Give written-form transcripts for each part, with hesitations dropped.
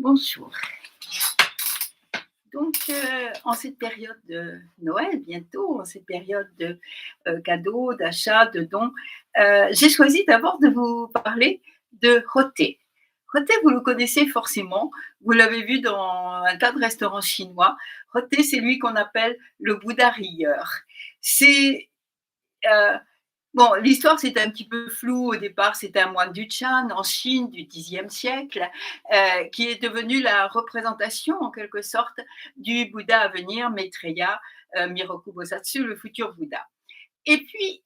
Bonjour. Donc, en cette période de Noël, bientôt, en cette période de cadeaux, d'achats, de dons, j'ai choisi d'abord de vous parler de Roté. Roté, vous le connaissez forcément, vous l'avez vu dans un tas de restaurants chinois. Roté, c'est lui qu'on appelle le Bouddha rieur. C'est euh, Bon, l'histoire, c'est un petit peu flou. Au départ, c'était un moine du Chan en Chine du Xe siècle qui est devenu la représentation, en quelque sorte, du Bouddha à venir, Maitreya Miroku Bosatsu, le futur Bouddha. Et puis,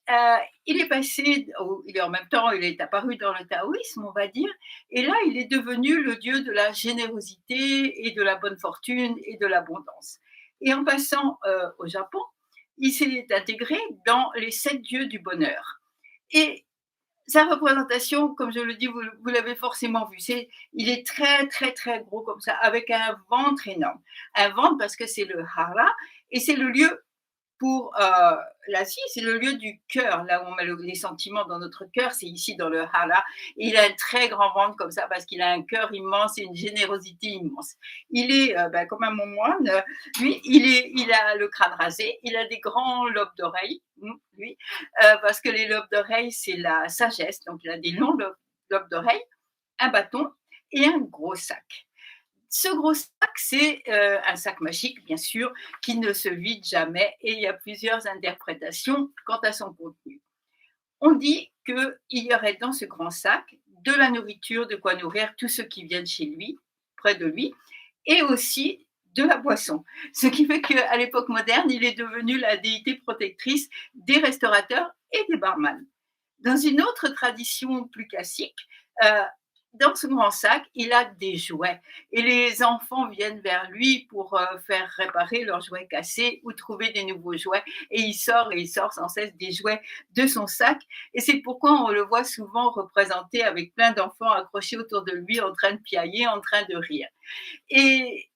il est passé, en même temps, il est apparu dans le taoïsme, on va dire, et là, il est devenu le dieu de la générosité et de la bonne fortune et de l'abondance. Et en passant au Japon, il s'est intégré dans les 7 dieux du bonheur. Et sa représentation, comme je le dis, vous l'avez forcément vu, il est très, très, très gros comme ça, avec un ventre énorme. Un ventre parce que c'est le hara, et c'est le lieu pour l'Asie, c'est le lieu du cœur, là où on met les sentiments dans notre cœur, c'est ici dans le hara. Et il a un très grand ventre comme ça parce qu'il a un cœur immense et une générosité immense. Il est comme un moine, lui, il a le crâne rasé, il a des grands lobes d'oreilles, lui, parce que les lobes d'oreilles, c'est la sagesse, donc il a des longs lobes d'oreilles, un bâton et un gros sac. Ce gros sac, c'est un sac magique, bien sûr, qui ne se vide jamais et il y a plusieurs interprétations quant à son contenu. On dit qu'il y aurait dans ce grand sac de la nourriture, de quoi nourrir tous ceux qui viennent chez lui, près de lui, et aussi de la boisson. Ce qui fait qu'à l'époque moderne, il est devenu la déité protectrice des restaurateurs et des barman. Dans une autre tradition plus classique, euh, dans ce grand sac, il a des jouets et les enfants viennent vers lui pour faire réparer leurs jouets cassés ou trouver des nouveaux jouets et il sort sans cesse des jouets de son sac et c'est pourquoi on le voit souvent représenté avec plein d'enfants accrochés autour de lui en train de piailler, en train de rire. Et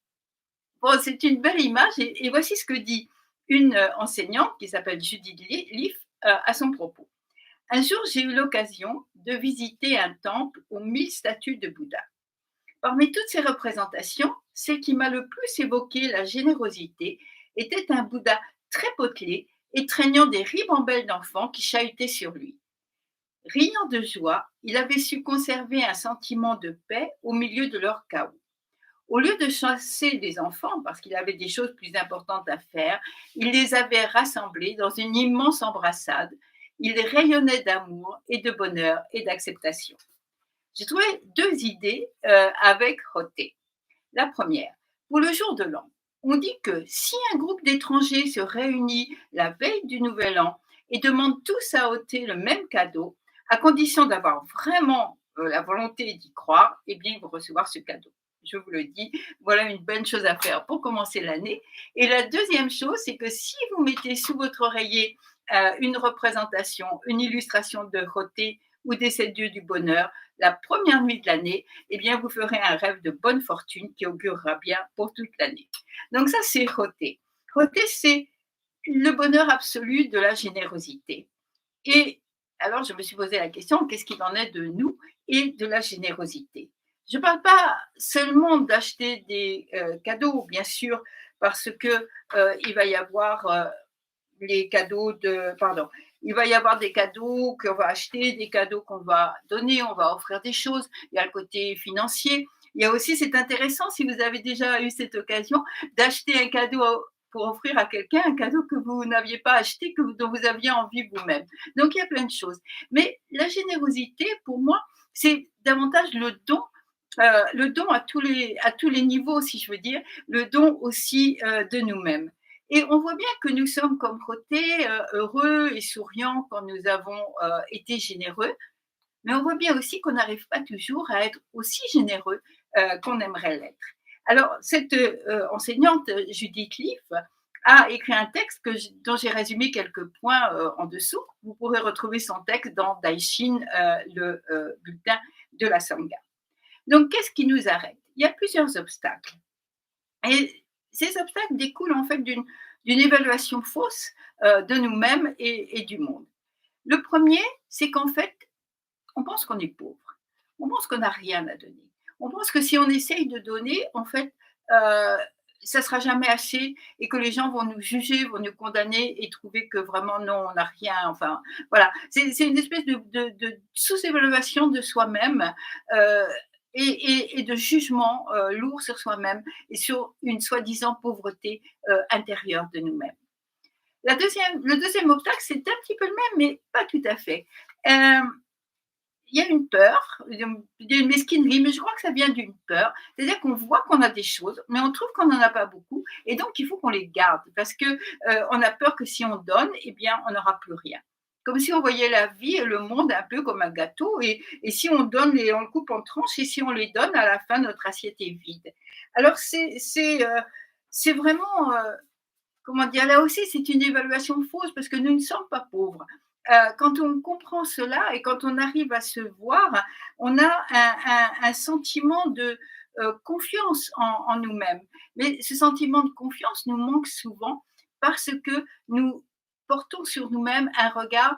bon, c'est une belle image et voici ce que dit une enseignante qui s'appelle Judith Leaf à son propos. Un jour, j'ai eu l'occasion de visiter un temple aux 1000 statues de Bouddha. Parmi toutes ces représentations, celle qui m'a le plus évoqué la générosité était un Bouddha très potelé et traînant des ribambelles d'enfants qui chahutaient sur lui. Riant de joie, il avait su conserver un sentiment de paix au milieu de leur chaos. Au lieu de chasser les enfants, parce qu'il avait des choses plus importantes à faire, il les avait rassemblés dans une immense embrassade. Il rayonnait d'amour et de bonheur et d'acceptation. J'ai trouvé 2 idées avec Roté. La première, pour le jour de l'an, on dit que si un groupe d'étrangers se réunit la veille du Nouvel An et demande tous à ôter le même cadeau, à condition d'avoir vraiment la volonté d'y croire, eh bien, ils vont recevoir ce cadeau. Je vous le dis, voilà une bonne chose à faire pour commencer l'année. Et la deuxième chose, c'est que si vous mettez sous votre oreiller une représentation, une illustration de Roté ou des 7 dieux du bonheur, la première nuit de l'année, eh bien, vous ferez un rêve de bonne fortune qui augurera bien pour toute l'année. Donc ça, c'est Roté. Roté, c'est le bonheur absolu de la générosité. Et alors, je me suis posé la question, qu'est-ce qu'il en est de nous et de la générosité? Je ne parle pas seulement d'acheter des cadeaux, bien sûr, parce que il va y avoir les cadeaux de, pardon, il va y avoir des cadeaux qu'on va acheter, des cadeaux qu'on va donner, on va offrir des choses. Il y a le côté financier. Il y a aussi, c'est intéressant si vous avez déjà eu cette occasion d'acheter un cadeau pour offrir à quelqu'un, un cadeau que vous n'aviez pas acheté, dont vous aviez envie vous-même. Donc, il y a plein de choses. Mais la générosité, pour moi, c'est davantage le don à tous les niveaux, si je veux dire, le don aussi de nous-mêmes. Et on voit bien que nous sommes comme Roté, heureux et souriants quand nous avons été généreux, mais on voit bien aussi qu'on n'arrive pas toujours à être aussi généreux qu'on aimerait l'être. Alors, cette enseignante, Judith Leaf, a écrit un texte dont j'ai résumé quelques points en dessous. Vous pourrez retrouver son texte dans Daishin, le bulletin de la Sangha. Donc, qu'est-ce qui nous arrête? Il y a plusieurs obstacles. Et ces obstacles découlent en fait d'une évaluation fausse de nous-mêmes et du monde. Le premier, c'est qu'en fait, on pense qu'on est pauvre. On pense qu'on n'a rien à donner. On pense que si on essaye de donner, en fait, euh, ça ne sera jamais assez et que les gens vont nous juger, vont nous condamner et trouver que vraiment non, on n'a rien. Enfin, voilà. C'est une espèce de sous-évaluation de soi-même euh, et de jugement lourd sur soi-même et sur une soi-disant pauvreté intérieure de nous-mêmes. Le deuxième obstacle, c'est un petit peu le même, mais pas tout à fait. Euh, il y a une peur, il y a une mesquinerie, mais je crois que ça vient d'une peur. C'est-à-dire qu'on voit qu'on a des choses, mais on trouve qu'on n'en a pas beaucoup, et donc il faut qu'on les garde, parce que on a peur que si on donne, eh bien, on n'aura plus rien. Comme si on voyait la vie et le monde un peu comme un gâteau, et si on donne, on le coupe en tranches, et si on les donne, à la fin, notre assiette est vide. Alors c'est vraiment comment dire, là aussi, c'est une évaluation fausse parce que nous ne sommes pas pauvres. Quand on comprend cela et quand on arrive à se voir, on a un sentiment de confiance en nous-mêmes. Mais ce sentiment de confiance nous manque souvent parce que nous portons sur nous-mêmes un regard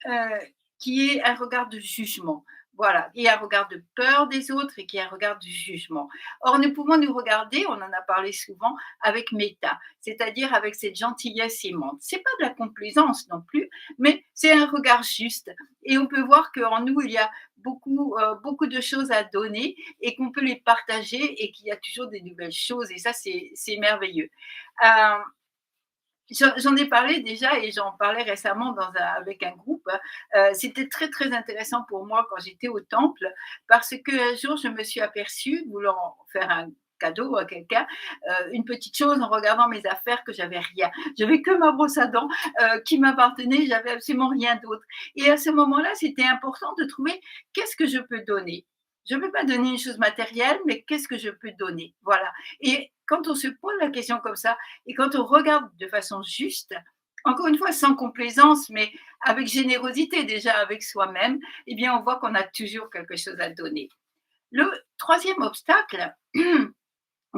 euh, qui est un regard de jugement. Voilà, et un regard de peur des autres et qui est un regard de jugement. Or, nous pouvons nous regarder, on en a parlé souvent, avec méta, c'est-à-dire avec cette gentillesse aimante. C'est pas de la complaisance non plus, mais c'est un regard juste. Et on peut voir qu'en nous, il y a beaucoup de choses à donner et qu'on peut les partager et qu'il y a toujours des nouvelles choses. Et ça, c'est merveilleux. Euh, J'en ai parlé déjà et j'en parlais récemment avec un groupe. C'était très, très intéressant pour moi quand j'étais au temple parce qu'un jour, je me suis aperçue, voulant faire un cadeau à quelqu'un, une petite chose en regardant mes affaires que j'avais rien. J'avais que ma brosse à dents qui m'appartenait, j'avais absolument rien d'autre. Et à ce moment-là, c'était important de trouver qu'est-ce que je peux donner. Je ne peux pas donner une chose matérielle, mais qu'est-ce que je peux donner? Voilà. Et quand on se pose la question comme ça, et quand on regarde de façon juste, encore une fois, sans complaisance, mais avec générosité déjà avec soi-même, eh bien, on voit qu'on a toujours quelque chose à donner. Le troisième obstacle,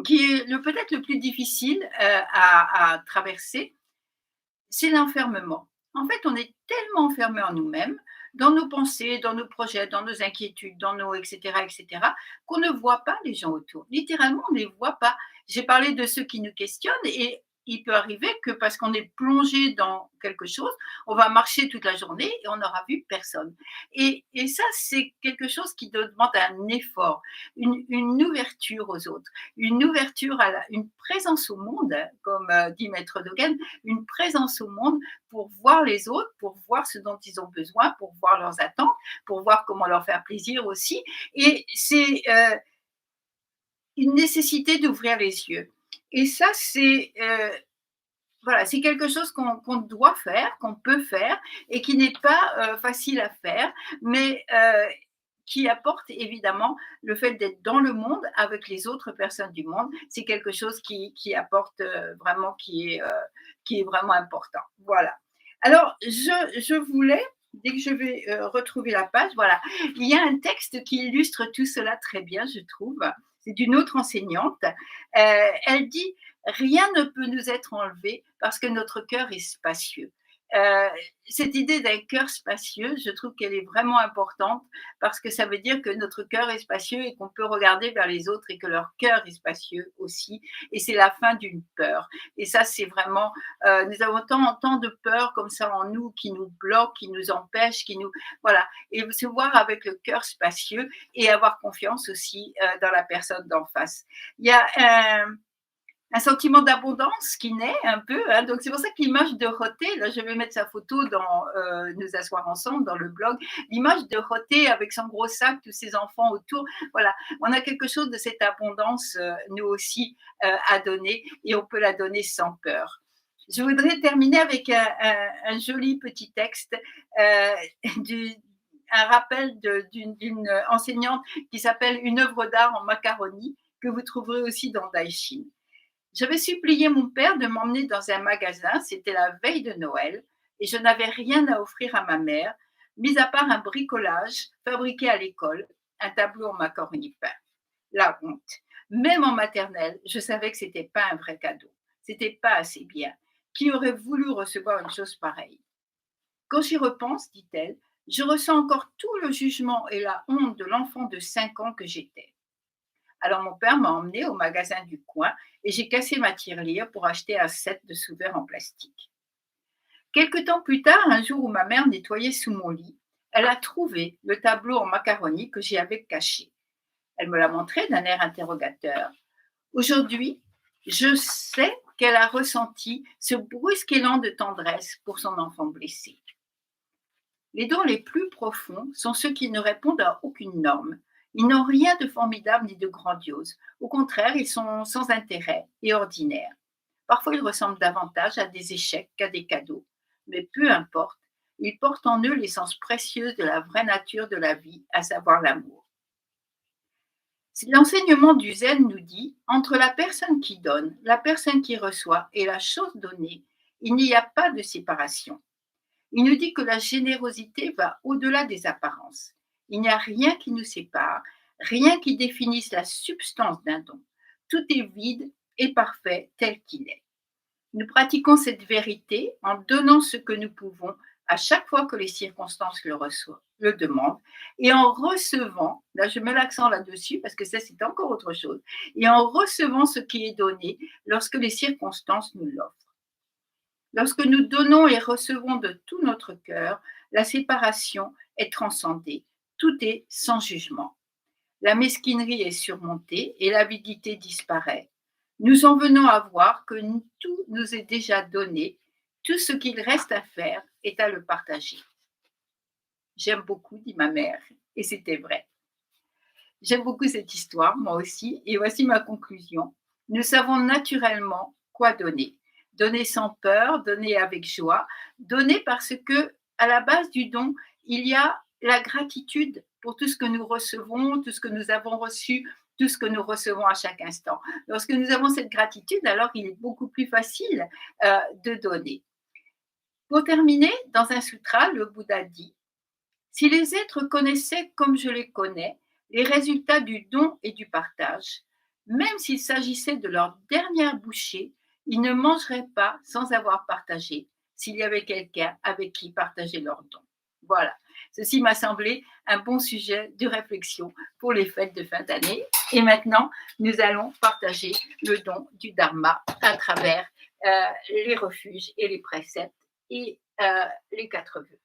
qui est peut-être le plus difficile à traverser, c'est l'enfermement. En fait, on est tellement enfermé en nous-mêmes, dans nos pensées, dans nos projets, dans nos inquiétudes, dans nos etc., qu'on ne voit pas les gens autour. Littéralement, on ne les voit pas. J'ai parlé de ceux qui nous questionnent et il peut arriver que parce qu'on est plongé dans quelque chose, on va marcher toute la journée et on n'aura vu personne. Et ça, c'est quelque chose qui demande un effort, une ouverture aux autres, une ouverture une présence au monde, comme dit Maître Dogen, une présence au monde pour voir les autres, pour voir ce dont ils ont besoin, pour voir leurs attentes, pour voir comment leur faire plaisir aussi. Et c'est une nécessité d'ouvrir les yeux. Et ça, c'est voilà, c'est quelque chose qu'on doit faire, qu'on peut faire et qui n'est pas facile à faire, mais qui apporte évidemment le fait d'être dans le monde avec les autres personnes du monde. C'est quelque chose qui apporte vraiment, qui est vraiment important. Voilà. Alors, je voulais, dès que je vais retrouver la page, voilà, il y a un texte qui illustre tout cela très bien, je trouve. C'est d'une autre enseignante. Elle dit rien ne peut nous être enlevé parce que notre cœur est spacieux. Euh, Cette idée d'un cœur spacieux, je trouve qu'elle est vraiment importante parce que ça veut dire que notre cœur est spacieux et qu'on peut regarder vers les autres et que leur cœur est spacieux aussi. Et c'est la fin d'une peur. Et ça, c'est vraiment, nous avons tant de peurs comme ça en nous qui nous bloquent, qui nous empêchent, voilà. Et se voir avec le cœur spacieux et avoir confiance aussi dans la personne d'en face. Il y a un sentiment d'abondance qui naît un peu. Hein. Donc, c'est pour ça que l'image de Rothé, là, je vais mettre sa photo dans Nous asseoir ensemble, dans le blog, l'image de Rothé avec son gros sac, tous ses enfants autour. Voilà, on a quelque chose de cette abondance, nous aussi, à donner et on peut la donner sans peur. Je voudrais terminer avec un joli petit texte, euh, du, un rappel d'une enseignante qui s'appelle Une œuvre d'art en macaroni, que vous trouverez aussi dans Daishin. J'avais supplié mon père de m'emmener dans un magasin, c'était la veille de Noël, et je n'avais rien à offrir à ma mère, mis à part un bricolage fabriqué à l'école, un tableau en macaroni peint. La honte. Même en maternelle, je savais que c'était pas un vrai cadeau. C'était pas assez bien. Qui aurait voulu recevoir une chose pareille? Quand j'y repense, dit-elle, je ressens encore tout le jugement et la honte de l'enfant de 5 ans que j'étais. Alors mon père m'a emmenée au magasin du coin et j'ai cassé ma tirelire pour acheter un set de sous-verres en plastique. Quelque temps plus tard, un jour où ma mère nettoyait sous mon lit, elle a trouvé le tableau en macaroni que j'y avais caché. Elle me l'a montré d'un air interrogateur. Aujourd'hui, je sais qu'elle a ressenti ce brusque élan de tendresse pour son enfant blessé. Les dons les plus profonds sont ceux qui ne répondent à aucune norme. Ils n'ont rien de formidable ni de grandiose. Au contraire, ils sont sans intérêt et ordinaires. Parfois, ils ressemblent davantage à des échecs qu'à des cadeaux. Mais peu importe, ils portent en eux l'essence précieuse de la vraie nature de la vie, à savoir l'amour. L'enseignement du Zen nous dit, entre la personne qui donne, la personne qui reçoit et la chose donnée, il n'y a pas de séparation. Il nous dit que la générosité va au-delà des apparences. Il n'y a rien qui nous sépare, rien qui définisse la substance d'un don. Tout est vide et parfait tel qu'il est. Nous pratiquons cette vérité en donnant ce que nous pouvons à chaque fois que les circonstances le demandent, et en recevant, là je mets l'accent là-dessus parce que ça c'est encore autre chose, et en recevant ce qui est donné lorsque les circonstances nous l'offrent. Lorsque nous donnons et recevons de tout notre cœur, la séparation est transcendée, tout est sans jugement. La mesquinerie est surmontée et l'avidité disparaît. Nous en venons à voir que tout nous est déjà donné, tout ce qu'il reste à faire est à le partager. J'aime beaucoup, dit ma mère, et c'était vrai. J'aime beaucoup cette histoire, moi aussi, et voici ma conclusion. Nous savons naturellement quoi donner. Donner sans peur, donner avec joie, donner parce que à la base du don, il y a la gratitude pour tout ce que nous recevons, tout ce que nous avons reçu, tout ce que nous recevons à chaque instant. Lorsque nous avons cette gratitude, alors il est beaucoup plus facile de donner. Pour terminer, dans un sutra, le Bouddha dit « Si les êtres connaissaient comme je les connais, les résultats du don et du partage, même s'il s'agissait de leur dernière bouchée, ils ne mangeraient pas sans avoir partagé, s'il y avait quelqu'un avec qui partager leur don. » Voilà, ceci m'a semblé un bon sujet de réflexion pour les fêtes de fin d'année. Et maintenant, nous allons partager le don du Dharma à travers les refuges et les préceptes et les 4 vœux.